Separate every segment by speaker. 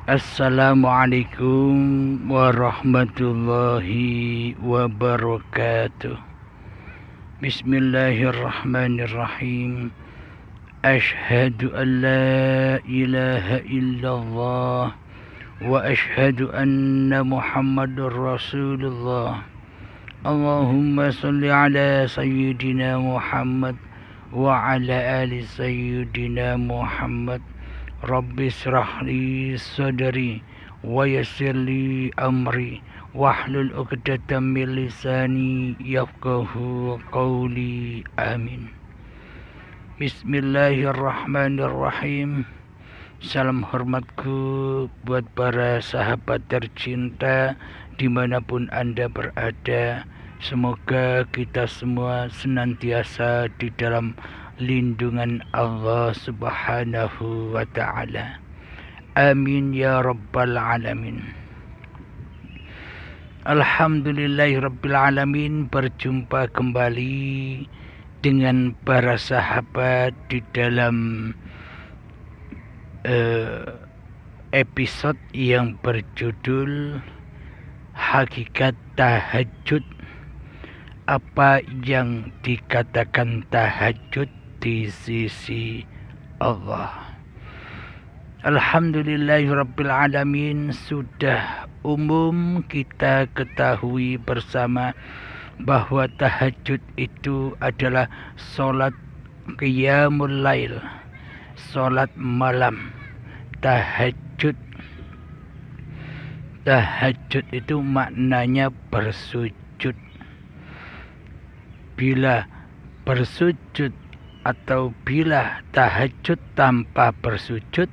Speaker 1: Assalamualaikum warahmatullahi wabarakatuh. Bismillahirrahmanirrahim. Ashhadu an la ilaha illallah wa ashhadu anna Muhammadur Rasulullah. Allahumma salli ala sayyidina Muhammad wa ala ali sayyidina Muhammad. Rabbi shrah li sadri wa yassir li amri wahlul 'uqdatam min lisani yafqahu qawli. Amin. Bismillahirrahmanirrahim. Salam hormatku buat para sahabat tercinta dimanapun Anda berada. Semoga kita semua senantiasa di dalam lindungan Allah Subhanahu wa ta'ala. Amin ya rabbal alamin. Alhamdulillahirabbil alamin. Berjumpa kembali dengan para sahabat di dalam episode yang berjudul Hakikat Tahajud. Apa yang dikatakan tahajud di sisi Allah. Alhamdulillahirabbil alamin. Sudah umum kita ketahui bersama bahwa tahajud itu adalah salat qiyamul lail, salat malam. Tahajud itu maknanya bersujud. Bila bersujud atau bila tahajud tanpa bersujud,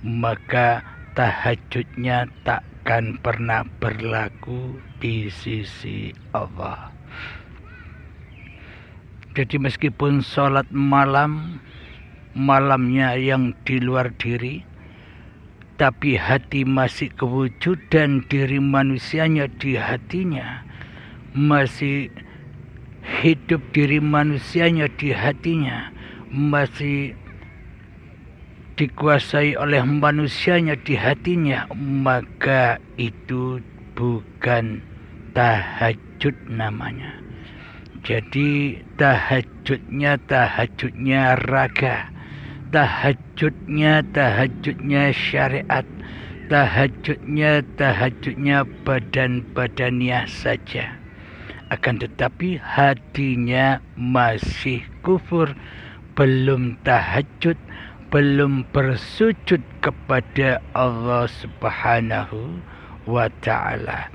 Speaker 1: maka tahajudnya takkan pernah berlaku di sisi Allah. Jadi meskipun sholat malamnya yang di luar diri, tapi hati masih kewujudan diri manusianya di hatinya, masih hidup diri manusianya di hatinya, masih dikuasai oleh manusianya di hatinya, maka itu bukan tahajud namanya. Jadi tahajudnya raga, tahajudnya syariat, tahajudnya badan-badannya saja. Akan tetapi hatinya masih kufur, belum tahajud, belum bersujud kepada Allah Subhanahu wa ta'ala.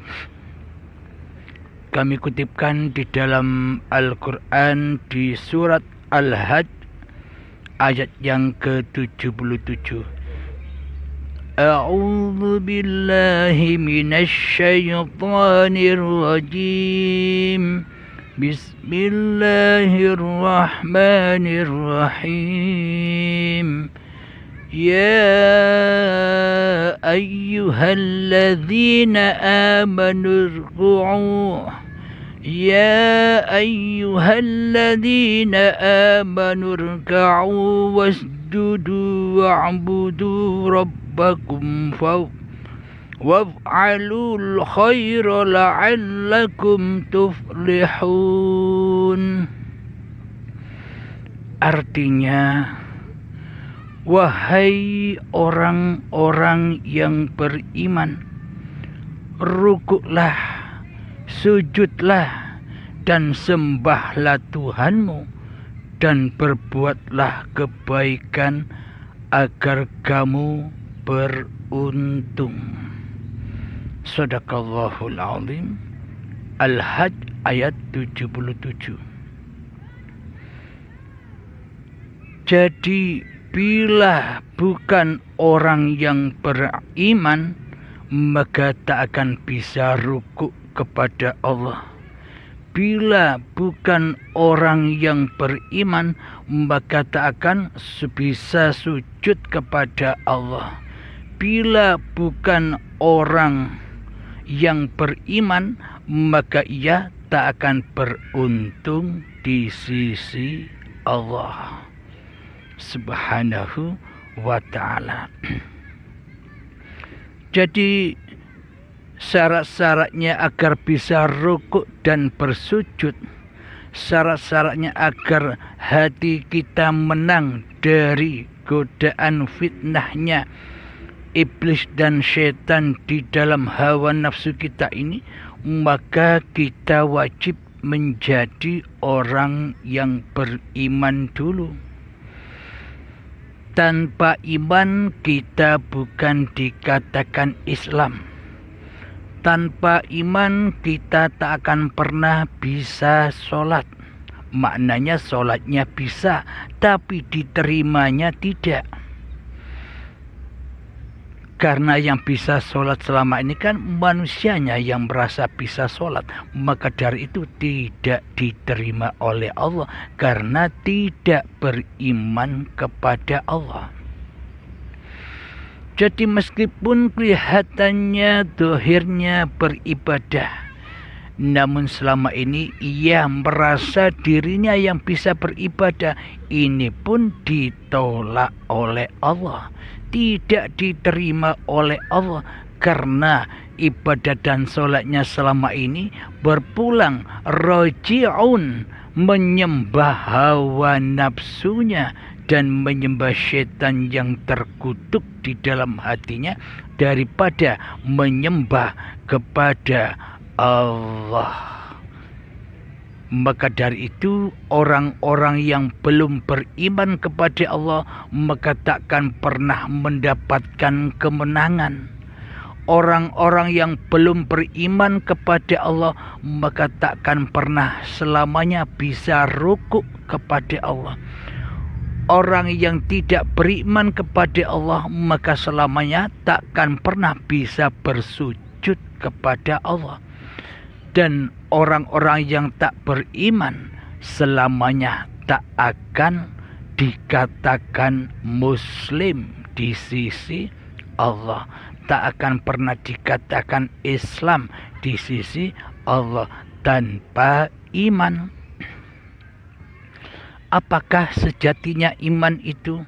Speaker 1: Kami kutipkan di dalam Al-Quran di surat Al-Hajj ayat yang ke-77. A'udzu billahi minasy syaithanir rajim. Bismillahirrahmanirrahim. Ya ayyuhalladzina amanu rku'u. Ya ayyuhalladzina amanu rka'u wasjudu wa'budu rabbakum waf'alul khaira la'allakum tuflihun. Artinya, wahai orang-orang yang beriman, rukuklah, sujudlah, dan sembahlah Tuhanmu, dan berbuatlah kebaikan agar kamu beruntung. Shadaqallahul azim. Al-Hajj ayat 77. Jadi bila bukan orang yang beriman, maka tak akan bisa rukuk kepada Allah. Bila bukan orang yang beriman, maka tak akan bisa sujud kepada Allah. Bila bukan orang yang beriman, maka ia tak akan beruntung di sisi Allah Subhanahu wa ta'ala. Jadi syarat-syaratnya agar bisa rukuk dan bersujud, syarat-syaratnya agar hati kita menang dari godaan fitnahnya iblis dan syaitan di dalam hawa nafsu kita ini, maka kita wajib menjadi orang yang beriman dulu. Tanpa iman kita bukan dikatakan Islam. Tanpa iman kita tak akan pernah bisa sholat. Maknanya sholatnya bisa, tapi diterimanya tidak. Karena yang bisa sholat selama ini kan manusianya yang merasa bisa sholat. Maka dari itu tidak diterima oleh Allah, karena tidak beriman kepada Allah. Jadi meskipun kelihatannya dohirnya beribadah, namun selama ini ia merasa dirinya yang bisa beribadah, ini pun ditolak oleh Allah, tidak diterima oleh Allah, karena ibadah dan sholatnya selama ini berpulang roji'un, menyembah hawa nafsunya dan menyembah syaitan yang terkutuk di dalam hatinya, daripada menyembah kepada Allah. Maka dari itu orang-orang yang belum beriman kepada Allah maka takkan pernah mendapatkan kemenangan. Orang-orang yang belum beriman kepada Allah maka takkan pernah selamanya bisa rukuk kepada Allah. Orang yang tidak beriman kepada Allah maka selamanya takkan pernah bisa bersujud kepada Allah. Dan orang-orang yang tak beriman selamanya tak akan dikatakan muslim di sisi Allah, tak akan pernah dikatakan Islam di sisi Allah tanpa iman. Apakah sejatinya iman itu?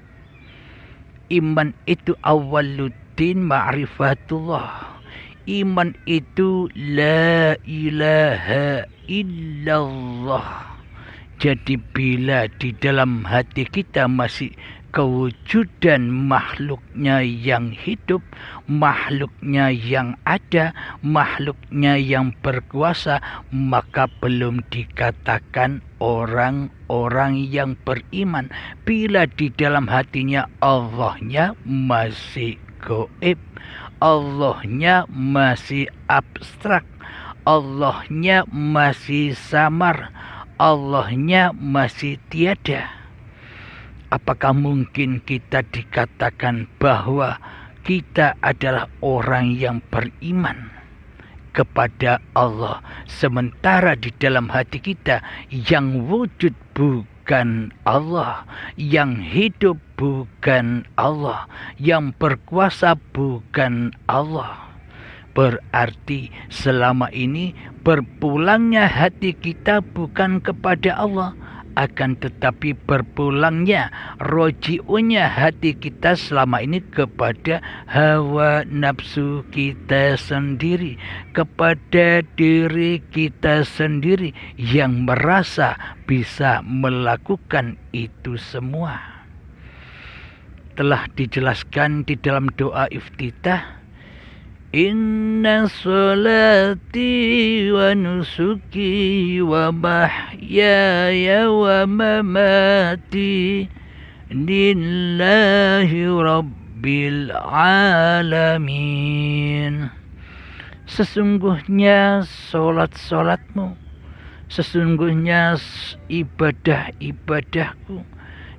Speaker 1: Iman itu awaluddin ma'rifatullah. Iman itu la ilaha illallah. Jadi bila di dalam hati kita masih kewujudan makhluknya yang hidup, makhluknya yang ada, makhluknya yang berkuasa, maka belum dikatakan orang-orang yang beriman. Bila di dalam hatinya Allahnya masih gaib, Allahnya masih abstrak, Allahnya masih samar, Allahnya masih tiada, apakah mungkin kita dikatakan bahwa kita adalah orang yang beriman kepada Allah, sementara di dalam hati kita yang wujud bukan Allah, yang hidup bukan Allah, yang berkuasa bukan Allah? Berarti selama ini berpulangnya hati kita bukan kepada Allah, akan tetapi berpulangnya roji'unya hati kita selama ini kepada hawa nafsu kita sendiri, kepada diri kita sendiri yang merasa bisa melakukan itu semua. Telah dijelaskan di dalam doa iftitah, Inna salati wa nusuki wa mahyaya wa mamati lillahi rabbil alamin. Sesungguhnya solat-solatmu, sesungguhnya ibadah-ibadahku,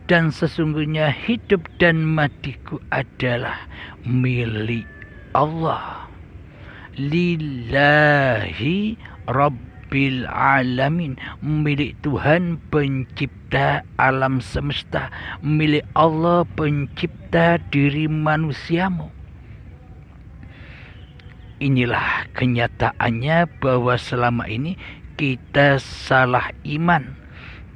Speaker 1: dan sesungguhnya hidup dan matiku adalah milik Allah, lillahi rabbil alamin, milik Tuhan pencipta alam semesta, milik Allah pencipta diri manusiamu. Inilah kenyataannya bahwa selama ini kita salah iman,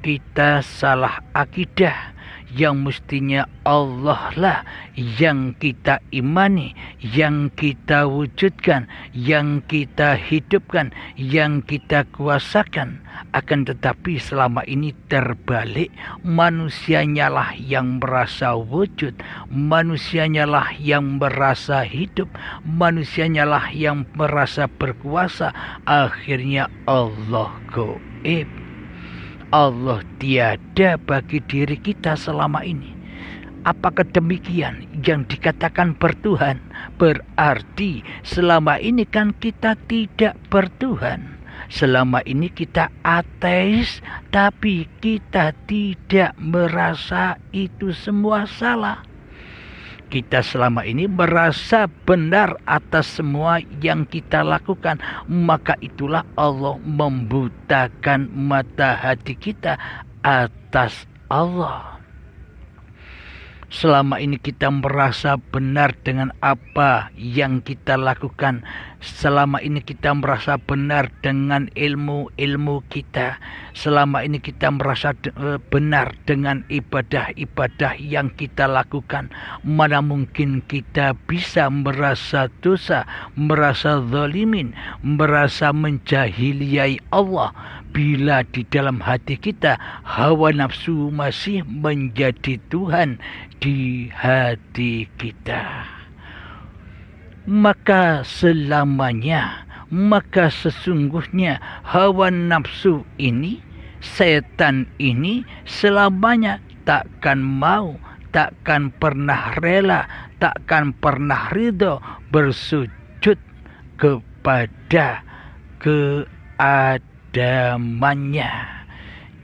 Speaker 1: kita salah akidah, yang mestinya Allah lah yang kita imani, yang kita wujudkan, yang kita hidupkan, yang kita kuasakan. Akan tetapi selama ini terbalik, manusianya lah yang merasa wujud, manusianya lah yang merasa hidup, manusianya lah yang merasa berkuasa. Akhirnya Allah gaib, Allah tiada bagi diri kita selama ini. Apakah demikian yang dikatakan bertuhan? Berarti selama ini kan kita tidak bertuhan. Selama ini kita ateis, tapi kita tidak merasa itu semua salah. Kita selama ini merasa benar atas semua yang kita lakukan. Maka itulah Allah membutakan mata hati kita atas Allah. Selama ini kita merasa benar dengan apa yang kita lakukan. Selama ini kita merasa benar dengan ilmu-ilmu kita. Selama ini kita merasa benar dengan ibadah-ibadah yang kita lakukan. Mana mungkin kita bisa merasa dosa, merasa zalimin, merasa menjahiliai Allah, bila di dalam hati kita hawa nafsu masih menjadi Tuhan di hati kita. Maka selamanya, maka sesungguhnya hawa nafsu ini, setan ini selamanya takkan mau, takkan pernah rela, takkan pernah ridho bersujud kepada keadamannya.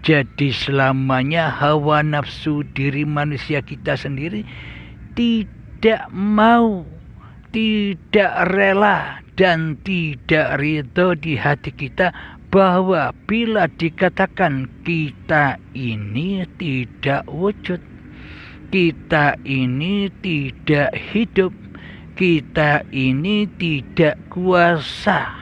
Speaker 1: Jadi selamanya hawa nafsu diri manusia kita sendiri tidak mau, tidak rela, dan tidak ridho di hati kita bahwa bila dikatakan kita ini tidak wujud, kita ini tidak hidup, kita ini tidak kuasa.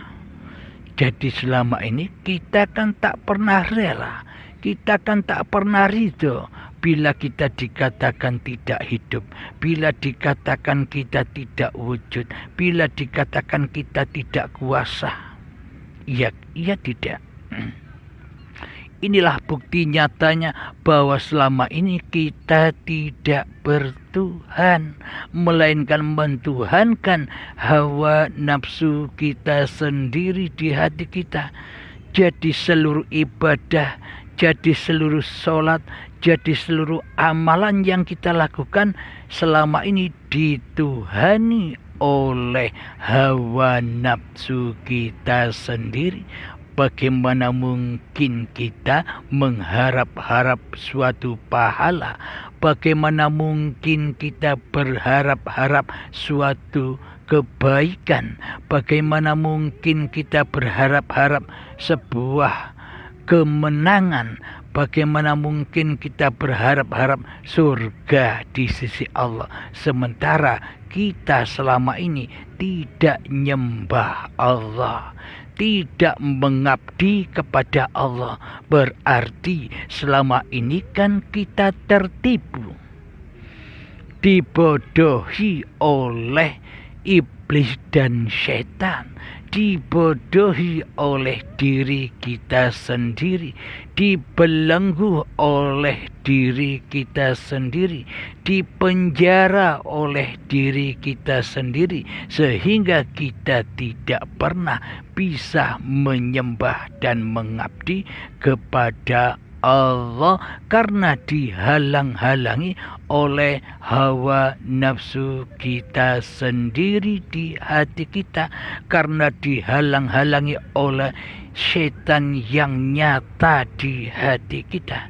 Speaker 1: Jadi selama ini kita kan tak pernah rela, kita kan tak pernah ridho bila kita dikatakan tidak hidup, bila dikatakan kita tidak wujud, bila dikatakan kita tidak kuasa. Iya tidak. Inilah bukti nyatanya bahwa selama ini kita tidak bertuhan, melainkan mentuhankan hawa nafsu kita sendiri di hati kita. Jadi seluruh ibadah, jadi seluruh sholat, jadi seluruh amalan yang kita lakukan selama ini dituhani oleh hawa nafsu kita sendiri. Bagaimana mungkin kita mengharap-harap suatu pahala? Bagaimana mungkin kita berharap-harap suatu kebaikan? Bagaimana mungkin kita berharap-harap sebuah kemenangan? Bagaimana mungkin kita berharap-harap surga di sisi Allah, sementara kita selama ini tidak nyembah Allah, tidak mengabdi kepada Allah? Berarti selama ini kan kita tertipu, dibodohi oleh iblis dan setan, dibodohi oleh diri kita sendiri, dibelenggu oleh diri kita sendiri, dipenjara oleh diri kita sendiri, sehingga kita tidak pernah bisa menyembah dan mengabdi kepada Allah karena dihalang-halangi oleh hawa nafsu kita sendiri di hati kita, karena dihalang-halangi oleh setan yang nyata di hati kita.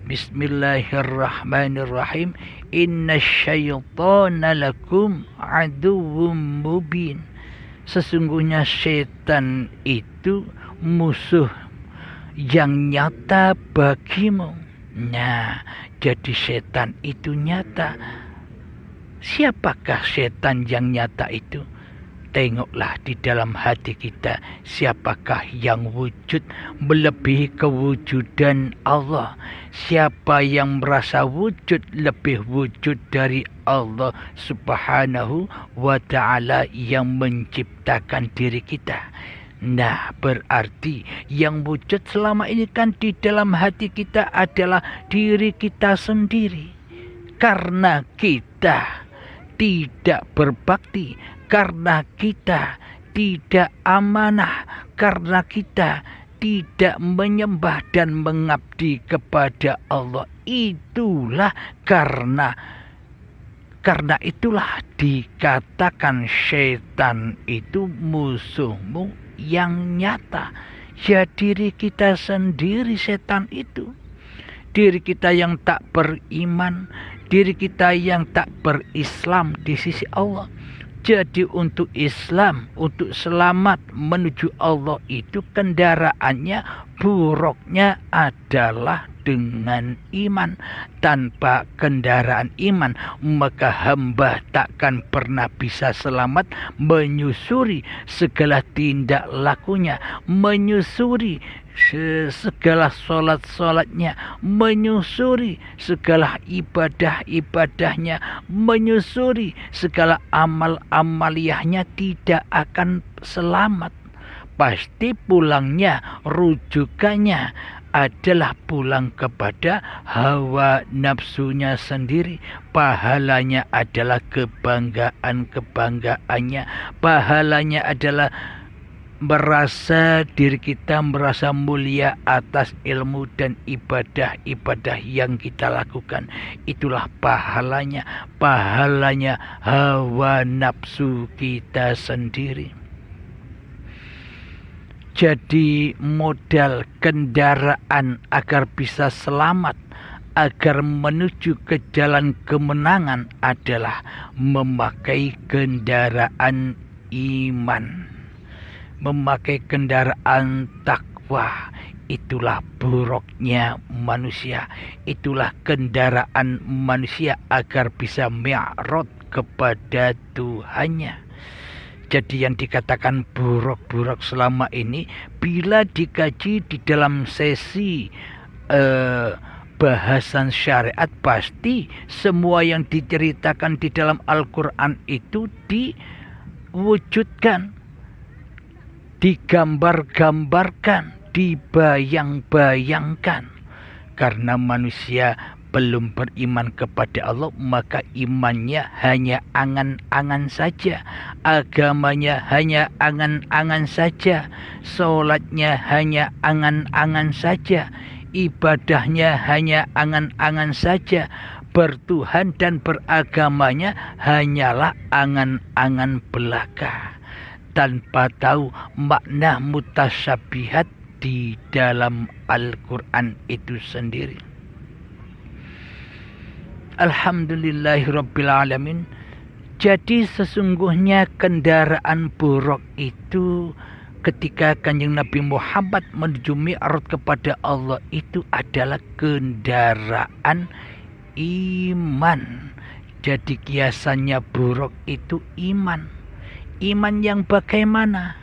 Speaker 1: Bismillahirrahmanirrahim. Inna syaitana lakum aduwwum mubin. Sesungguhnya setan itu musuh yang nyata bagimu. Nah, jadi setan itu nyata. Siapakah setan yang nyata itu? tengoklah di dalam hati kita, siapakah yang wujud melebihi kewujudan Allah, siapa yang merasa wujud lebih wujud dari Allah subhanahu wa ta'ala yang menciptakan diri kita. Nah, berarti yang wujud selama ini kan di dalam hati kita adalah diri kita sendiri. Karena kita tidak berbakti, karena kita tidak amanah, karena kita tidak menyembah dan mengabdi kepada Allah. Itulah karena itulah dikatakan setan itu musuhmu yang nyata. Ya, diri kita sendiri setan itu. Diri kita yang tak beriman, diri kita yang tak berislam di sisi Allah. Jadi untuk Islam, untuk selamat menuju Allah itu kendaraannya, buruknya adalah dengan iman. Tanpa kendaraan iman, maka hamba takkan pernah bisa selamat menyusuri segala tindak lakunya, menyusuri segala solat-solatnya, menyusuri segala ibadah-ibadahnya, menyusuri segala amal-amaliyahnya, tidak akan selamat. Pasti pulangnya, rujukannya adalah pulang kepada hawa nafsunya sendiri. Pahalanya adalah kebanggaannya, pahalanya adalah merasa diri kita merasa mulia atas ilmu dan ibadah-ibadah yang kita lakukan. Itulah pahalanya hawa nafsu kita sendiri. Jadi modal kendaraan agar bisa selamat, agar menuju ke jalan kemenangan adalah memakai kendaraan iman, memakai kendaraan takwa. Itulah buruknya manusia, itulah kendaraan manusia agar bisa mi'raj kepada Tuhannya. Jadi yang dikatakan buruk-buruk selama ini, bila dikaji di dalam sesi bahasan syariat, pasti semua yang diceritakan di dalam Al-Quran itu diwujudkan, digambar-gambarkan, dibayang-bayangkan. Karena manusia belum beriman kepada Allah, maka imannya hanya angan-angan saja, agamanya hanya angan-angan saja, sholatnya hanya angan-angan saja, ibadahnya hanya angan-angan saja, bertuhan dan beragamanya hanyalah angan-angan belaka, tanpa tahu makna mutasyabihat di dalam Al-Quran itu sendiri. Alhamdulillahirrabbilalamin. Jadi sesungguhnya kendaraan buruk itu ketika Kanjeng Nabi Muhammad menuju mi'raj kepada Allah itu adalah kendaraan iman. Jadi kiasannya buruk itu iman. Iman yang bagaimana?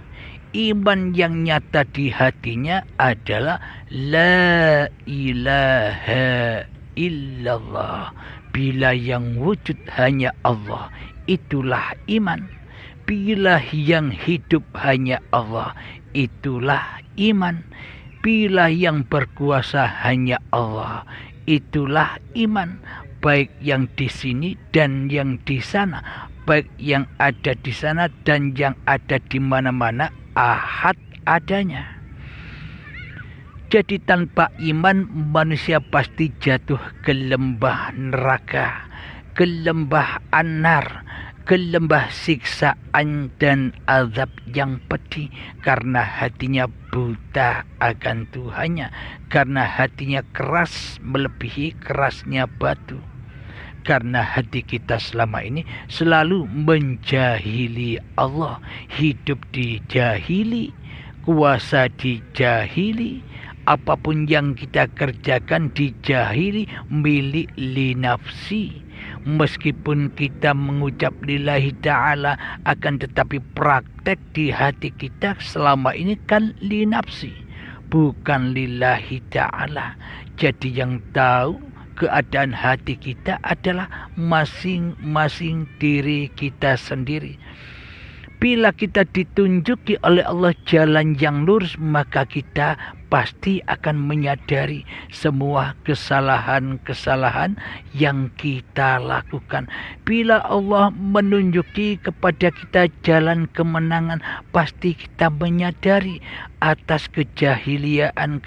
Speaker 1: Iman yang nyata di hatinya adalah la ilaha illallah. Bila yang wujud hanya Allah, itulah iman. Bila yang hidup hanya Allah, itulah iman. Bila yang berkuasa hanya Allah, itulah iman. Baik yang di sini dan yang di sana, baik yang ada di sana dan yang ada di mana-mana, ahad adanya. Jadi tanpa iman manusia pasti jatuh ke lembah neraka, ke lembah anar, ke lembah siksaan dan azab yang pedih, karena hatinya buta akan Tuhannya, karena hatinya keras melebihi kerasnya batu. Karena hati kita selama ini selalu menjahili Allah, hidup dijahili, kuasa dijahili, apapun yang kita kerjakan dijahili, milik li nafsi, Meskipun kita mengucap lillahi ta'ala, akan tetapi praktek di hati kita selama ini kan li nafsi, bukan lillahi ta'ala. Jadi yang tahu keadaan hati kita adalah masing-masing diri kita sendiri. Bila kita ditunjuki oleh Allah jalan yang lurus, maka kita pasti akan menyadari semua kesalahan-kesalahan yang kita lakukan. Bila Allah menunjuki kepada kita jalan kemenangan, pasti kita menyadari atas kejahiliaan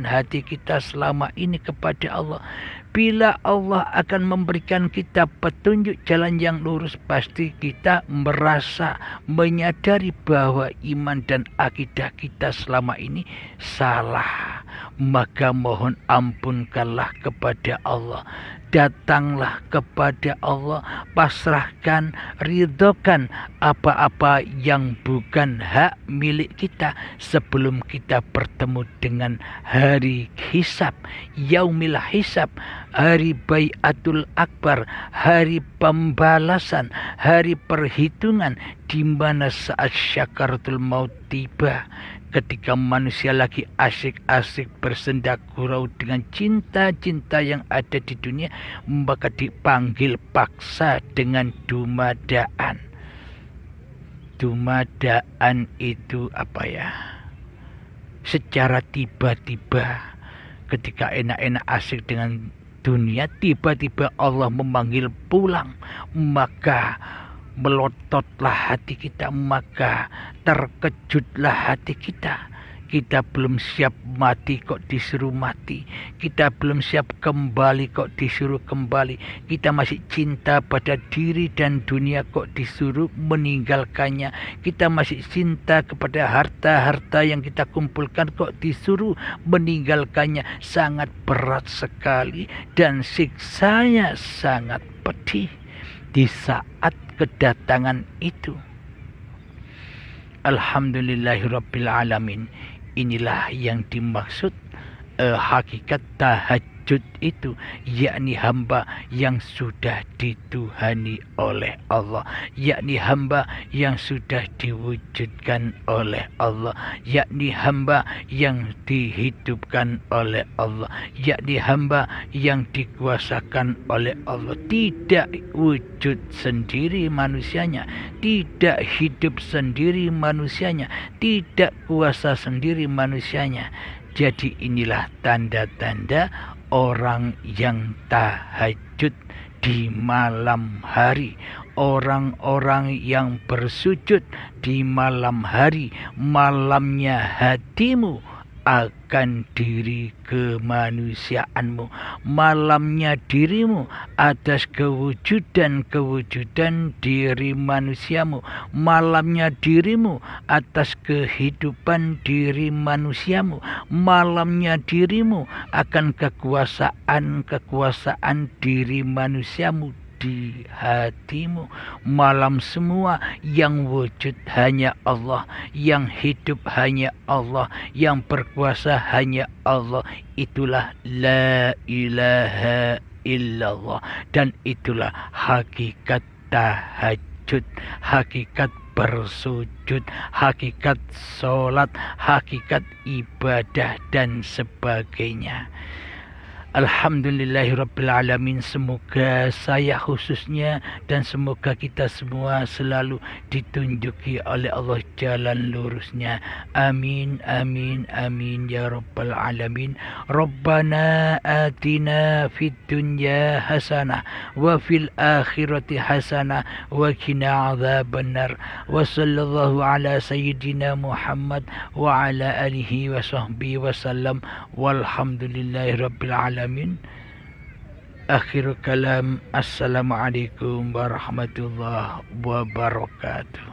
Speaker 1: hati kita selama ini kepada Allah. Bila Allah akan memberikan kita petunjuk jalan yang lurus, pasti kita merasa menyadari bahwa iman dan akidah kita selama ini salah. Maka mohon ampunkanlah kepada Allah. Datanglah kepada Allah, pasrahkan, ridhokan apa-apa yang bukan hak milik kita sebelum kita bertemu dengan hari hisab, yaumil hisab, hari baiatul akbar, hari pembalasan, hari perhitungan, di mana saat syakaratul maut tiba. Ketika manusia lagi asik-asik bersenda gurau dengan cinta-cinta yang ada di dunia, maka dipanggil paksa dengan dumadaan. Dumadaan itu apa ya? Secara tiba-tiba, ketika enak-enak asik dengan dunia, tiba-tiba Allah memanggil pulang, maka melototlah hati kita, maka terkejutlah hati kita. Kita belum siap mati kok disuruh mati. Kita belum siap kembali kok disuruh kembali. Kita masih cinta pada diri dan dunia kok disuruh meninggalkannya. Kita masih cinta kepada harta-harta yang kita kumpulkan kok disuruh meninggalkannya. Sangat berat sekali dan siksanya sangat pedih di saat kedatangan itu. Alhamdulillahirabbil alamin. Inilah yang dimaksud hakikat tahajud itu, yakni hamba yang sudah dituhani oleh Allah, yakni hamba yang sudah diwujudkan oleh Allah, yakni hamba yang dihidupkan oleh Allah, yakni hamba yang dikuasakan oleh Allah. Tidak wujud sendiri manusianya, tidak hidup sendiri manusianya, tidak kuasa sendiri manusianya. Jadi inilah tanda-tanda orang yang tahajud di malam hari, orang-orang yang bersujud di malam hari. Malamnya hatimu akan diri kemanusiaanmu, malamnya dirimu atas kewujudan diri manusiamu, malamnya dirimu atas kehidupan diri manusiamu, malamnya dirimu akan kekuasaan diri manusiamu di hatimu. Malam semua yang wujud hanya Allah, yang hidup hanya Allah, yang berkuasa hanya Allah. Itulah la ilaha illallah, dan itulah hakikat tahajud, hakikat bersujud, hakikat sholat, hakikat ibadah dan sebagainya. Alhamdulillahirrabbilalamin. Semoga saya khususnya dan semoga kita semua selalu ditunjuki oleh Allah jalan lurusnya. Amin, amin, amin ya rabbal alamin. Rabbana atina fid dunya hasanah wa fil akhirati hasanah wa qina adzabannar. Wa sallallahu ala sayyidina Muhammad wa ala alihi wa sahbihi wasallam. Walhamdulillahi rabbil alamin. Akhir kalam. Assalamualaikum warahmatullahi wabarakatuh.